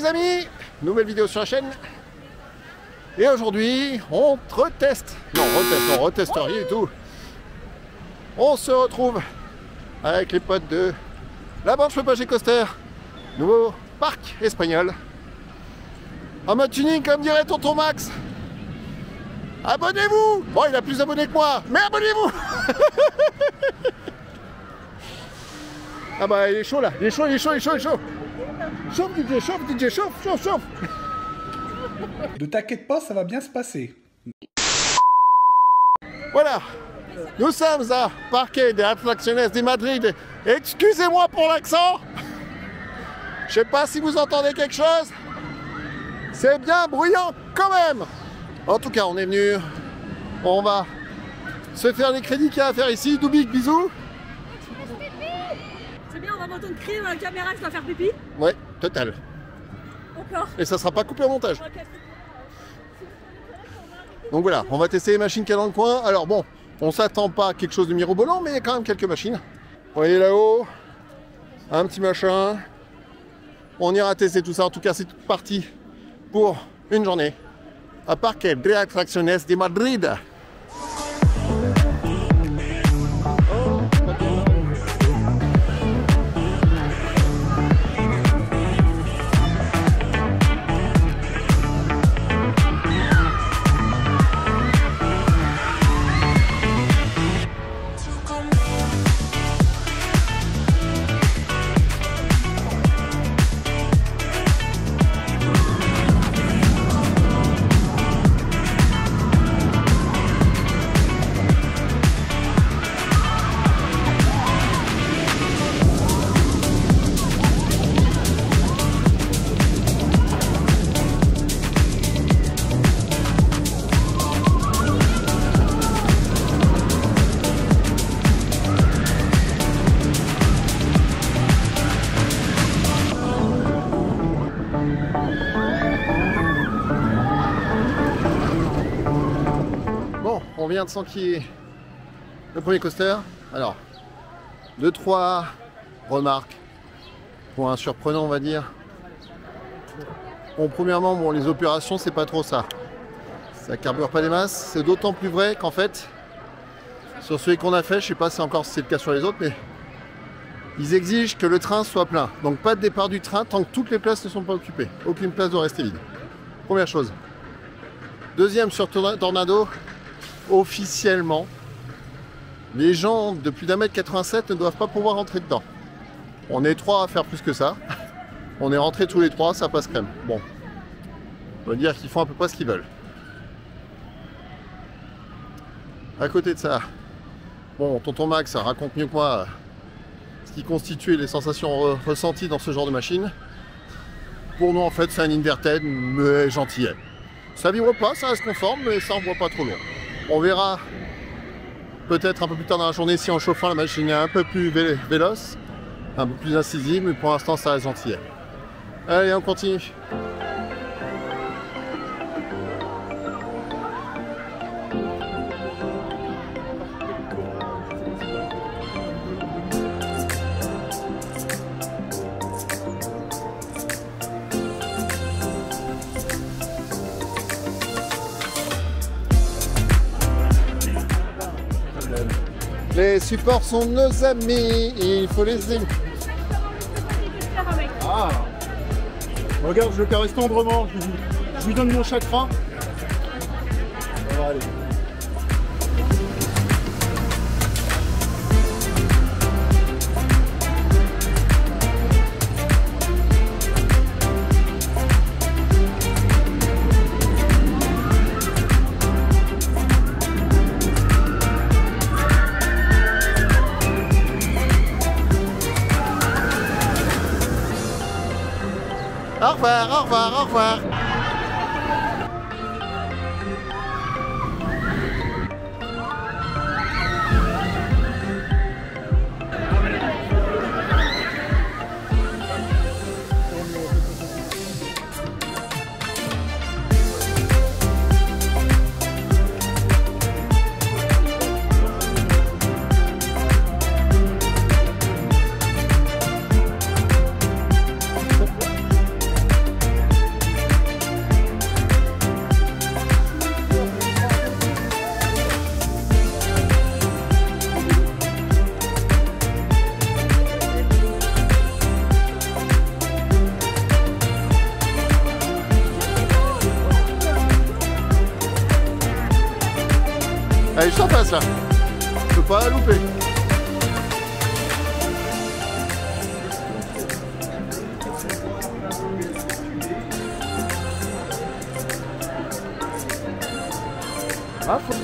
les amis, nouvelle vidéo sur la chaîne. Et aujourd'hui, on reteste. Non, on reteste rien du tout. On se retrouve avec les potes de la bande Chevauchée Coaster, nouveau parc espagnol. En mode tuning, comme dirait tonton Max. Abonnez-vous. Bon, il a plus d'abonnés que moi, mais abonnez-vous. Ah bah, il est chaud là, il est chaud. Chauffe DJ, chauffe. Ne t'inquiète pas, ça va bien se passer. Voilà, nous sommes à Parque de Atracciones de Madrid. Excusez-moi pour l'accent. Je sais pas si vous entendez quelque chose. C'est bien bruyant quand même. En tout cas, on est venu. On va se faire les crédits qu'il y a à faire ici. Doubik, bisous. C'est bien, on va m'entendre crier dans la caméra que je dois faire pipi. Ouais, total. Encore. Et ça sera pas coupé au montage. Donc voilà, on va tester les machines qu'il y a dans le coin. Alors bon, on s'attend pas à quelque chose de mirobolant, mais il y a quand même quelques machines. Vous voyez là-haut, un petit machin. On ira tester tout ça. En tout cas, c'est parti pour une journée à Parque de Atracciones de Madrid. On vient de s'enquiller le premier coaster. Alors, 2-3 remarques, points surprenants on va dire. Bon, premièrement, bon, les opérations c'est pas trop ça. Ça carbure pas des masses. C'est d'autant plus vrai qu'en fait, sur celui qu'on a fait, je sais pas si encore c'est le cas sur les autres, mais ils exigent que le train soit plein. Donc pas de départ du train tant que toutes les places ne sont pas occupées. Aucune place doit rester vide. Première chose. Deuxième, sur Tornado, officiellement, les gens de plus d'1m87 ne doivent pas pouvoir rentrer dedans. On est 3 à faire plus que ça. On est rentrés tous les 3, ça passe crème. Bon, on va dire qu'ils font à peu près ce qu'ils veulent. À côté de ça, bon, tonton Max raconte mieux que moi ce qui constituait les sensations ressenties dans ce genre de machine. Pour nous, en fait, c'est un inverted, mais gentillet. Ça vibre pas, ça reste conforme, mais ça envoie pas trop lourd. On verra peut-être un peu plus tard dans la journée si en chauffant la machine est un peu plus véloce, un peu plus incisive, mais pour l'instant ça reste gentil. Allez, on continue. Les supports sont nos amis, il faut les aimer. Ah, regarde, je le caresse tendrement. Je lui donne mon chakra. Ça va aller. Au revoir. ça. Je peux pas la louper. Ah, faut...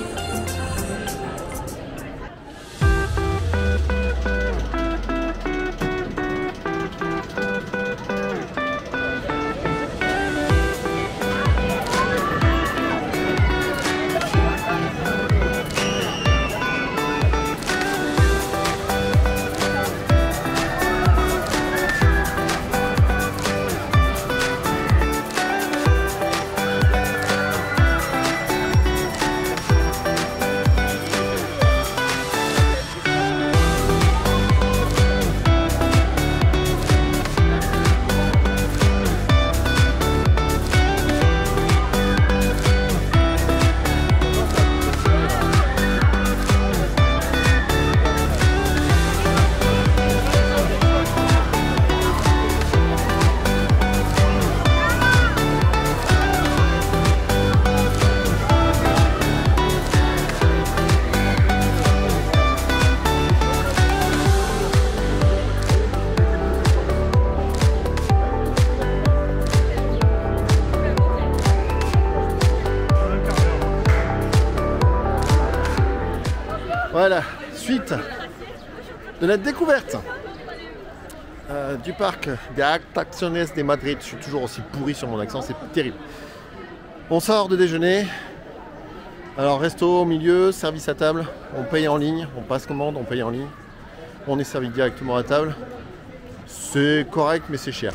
Voilà, suite de notre découverte du parc des Atracciones de Madrid. Je suis toujours aussi pourri sur mon accent, c'est terrible. On sort de déjeuner. Alors resto au milieu, service à table, on paye en ligne, on passe commande, on paye en ligne. On est servi directement à table. C'est correct mais c'est cher.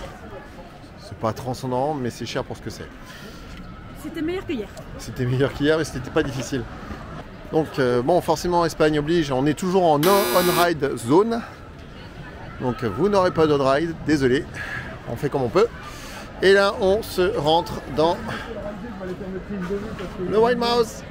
C'est pas transcendant mais c'est cher pour ce que c'est. C'était meilleur que hier. C'était meilleur qu'hier mais c'était pas difficile. Donc bon, forcément Espagne oblige, on est toujours en on-ride zone. Donc vous n'aurez pas d'on-ride, désolé, on fait comme on peut. Et là on se rentre dans le Wild Mouse.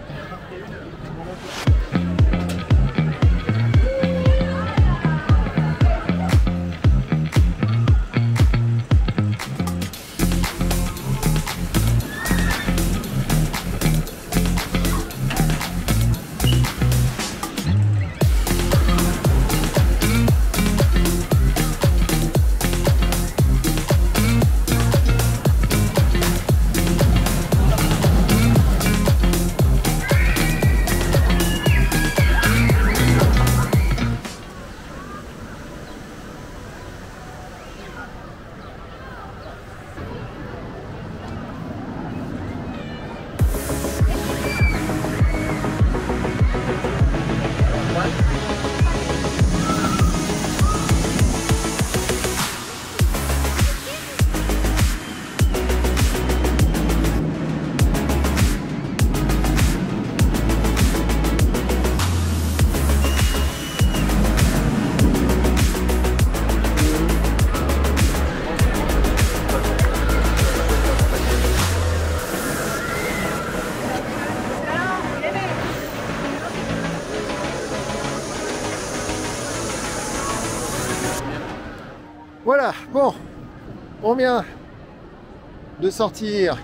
Voilà, bon, on vient de sortir.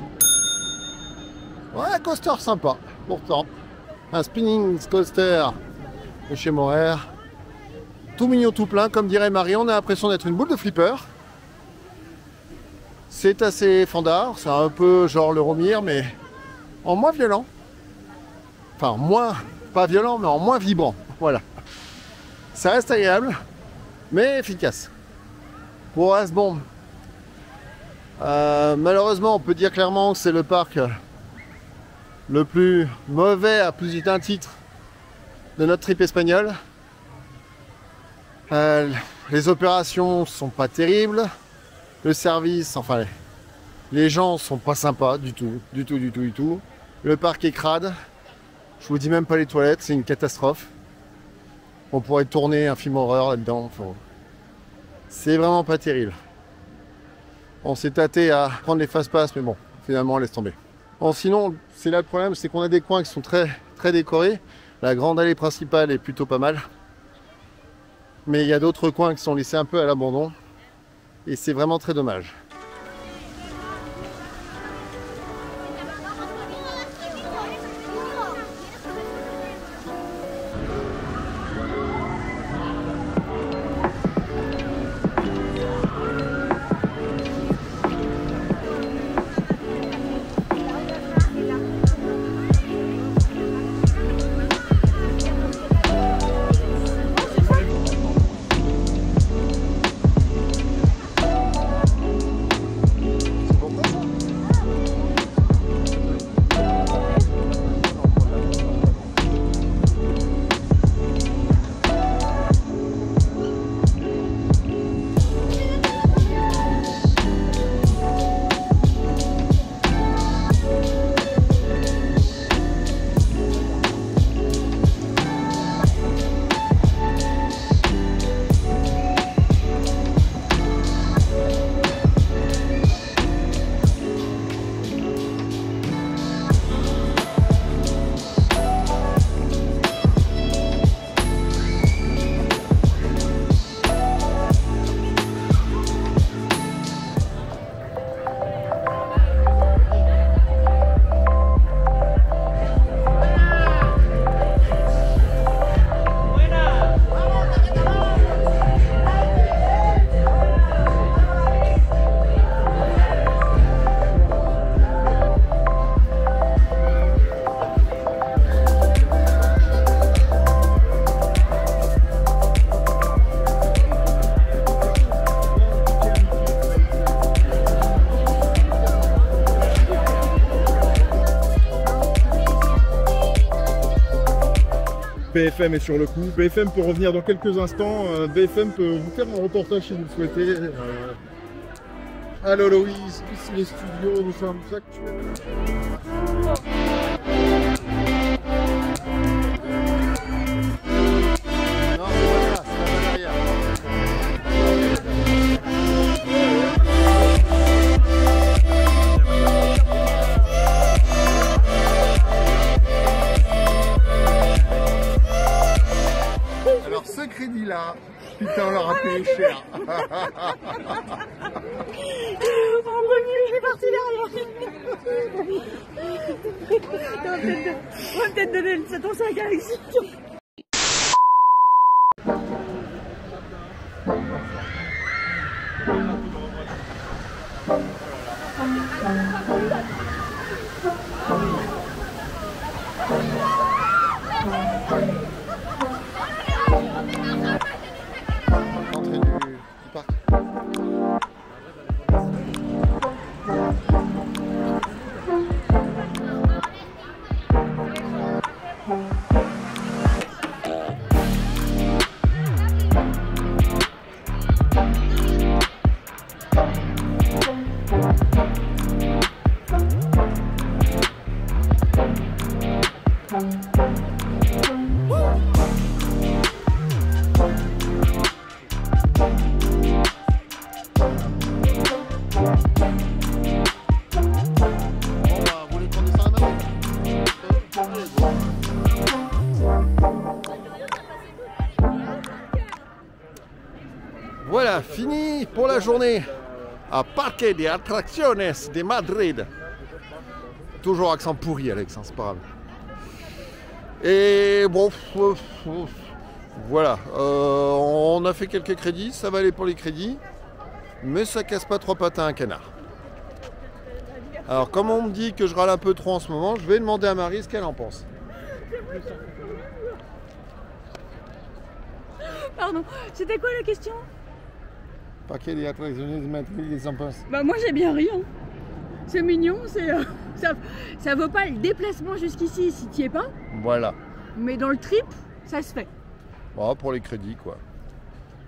Ouais, coaster sympa, pourtant. Un spinning coaster de chez Morer. Tout mignon, tout plein, comme dirait Marie, on a l'impression d'être une boule de flipper. C'est assez fandard, c'est un peu genre le Romir, mais en moins violent. Enfin, moins, pas violent, mais en moins vibrant. Voilà. Ça reste agréable, mais efficace. Pour Asbon, malheureusement, on peut dire clairement que c'est le parc le plus mauvais à plus d'un titre de notre trip espagnol. Les opérations sont pas terribles, le service, enfin les gens sont pas sympas du tout. Le parc est crade, je vous dis même pas les toilettes, c'est une catastrophe. On pourrait tourner un film horreur là-dedans. C'est vraiment pas terrible. On s'est tâté à prendre les fast-pass, mais bon, finalement, on laisse tomber. Bon, sinon, c'est là le problème, c'est qu'on a des coins qui sont très décorés. La grande allée principale est plutôt pas mal. Mais il y a d'autres coins qui sont laissés un peu à l'abandon. Et c'est vraiment très dommage. BFM est sur le coup. BFM peut revenir dans quelques instants. BFM peut vous faire un reportage si vous le souhaitez. Allô Loïs, ici les studios, nous sommes actuellement. Non, c'est pas ça, c'est pas derrière. Alors ce crédit là, putain on l'aura payé cher. En premier, je suis parti derrière. On va peut-être donner le 705 à Alexis. L'entrée du parc. Voilà, fini pour la journée à Parque de Atracciones de Madrid. Toujours accent pourri, Alex, hein, c'est pas grave. Et bon, voilà, on a fait quelques crédits, ça va aller pour les crédits, mais ça casse pas trois pattes à un canard. Alors, comme on me dit que je râle un peu trop en ce moment, je vais demander à Marie ce qu'elle en pense. Pardon, c'était quoi la question? Parque de Atracciones de Madrid, les en pensent. Bah moi j'ai bien ri, hein. C'est mignon, ça vaut pas le déplacement jusqu'ici si t'y es pas. Voilà. Mais dans le trip, ça se fait. Bon, pour les crédits, quoi.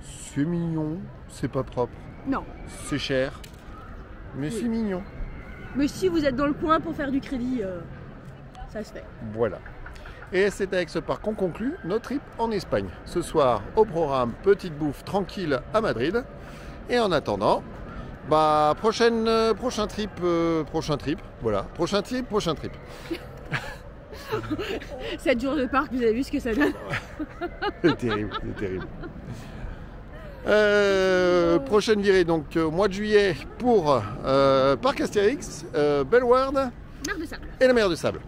C'est mignon, c'est pas propre. Non. C'est cher, mais Oui. c'est mignon. Mais si vous êtes dans le coin pour faire du crédit, ça se fait. Voilà. Et c'est avec ce parc qu'on conclut notre trip en Espagne. Ce soir, au programme, petite bouffe tranquille à Madrid. Et en attendant, bah, prochain trip, voilà. Prochain trip. 7 jours de parc, vous avez vu ce que ça donne? C'est terrible, c'est terrible. Prochaine virée, donc au mois de juillet pour Parc Astérix, Bellward Mer de sable. et la mer de sable.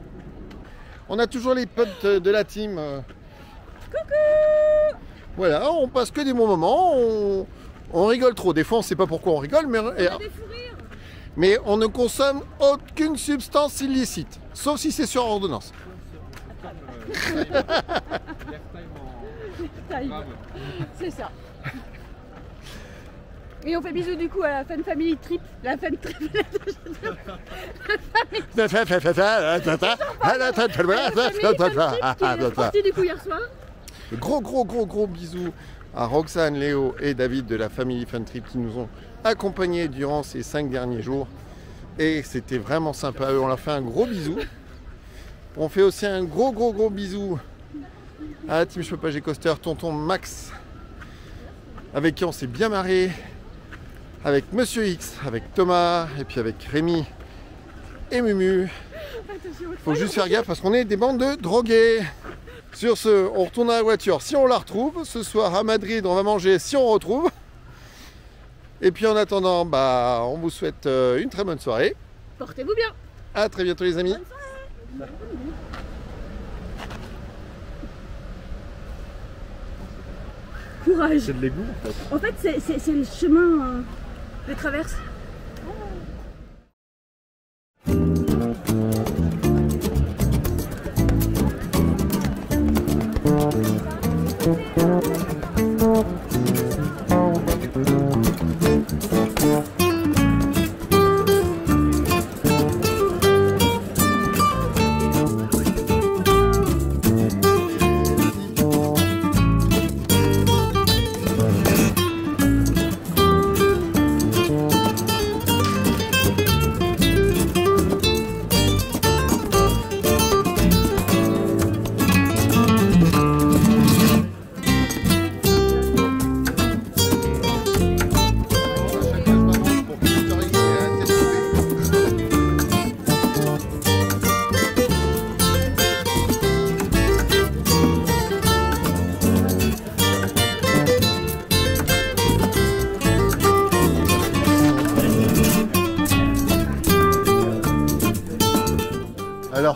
On a toujours les potes de la team. Coucou! Voilà, on passe que des bons moments, on rigole trop. Des fois, on ne sait pas pourquoi on rigole, On a des fous rires. mais on ne consomme aucune substance illicite, sauf si c'est sur ordonnance. C'est ça. Et on fait bisous du coup à la Fun Family Trip. La Fun Trip. La Fun Trip qui est partie du coup hier soir. Gros bisous à Roxane, Léo et David de la Family Fun Trip qui nous ont accompagnés durant ces 5 derniers jours. Et c'était vraiment sympa. On leur fait un gros bisou. On fait aussi un gros bisou à la team Chopage et Coaster, tonton Max, avec qui on s'est bien marré, avec Monsieur X, avec Thomas, et puis avec Rémi et Mumu. Faut juste faire gaffe parce qu'on est des bandes de drogués. Sur ce, on retourne à la voiture si on la retrouve. Ce soir à Madrid, on va manger si on retrouve. Et puis en attendant, bah, on vous souhaite une très bonne soirée. Portez-vous bien. À très bientôt les amis. Courage. C'est de l'égout en fait. En fait, c'est le chemin de traverse.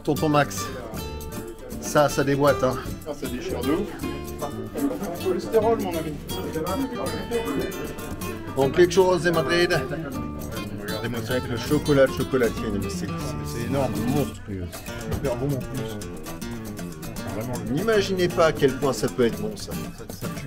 Alors, tonton Max, ça déboîte, hein. Ah, ça déchire de ouf. Cholestérol, mon ami. Donc, les churros de Madrid. Regardez-moi ça avec le chocolat de chocolatier. C'est énorme, monstrueux. C'est super bon en plus. Vraiment, N'imaginez pas à quel point ça peut être bon, ça. ça tue.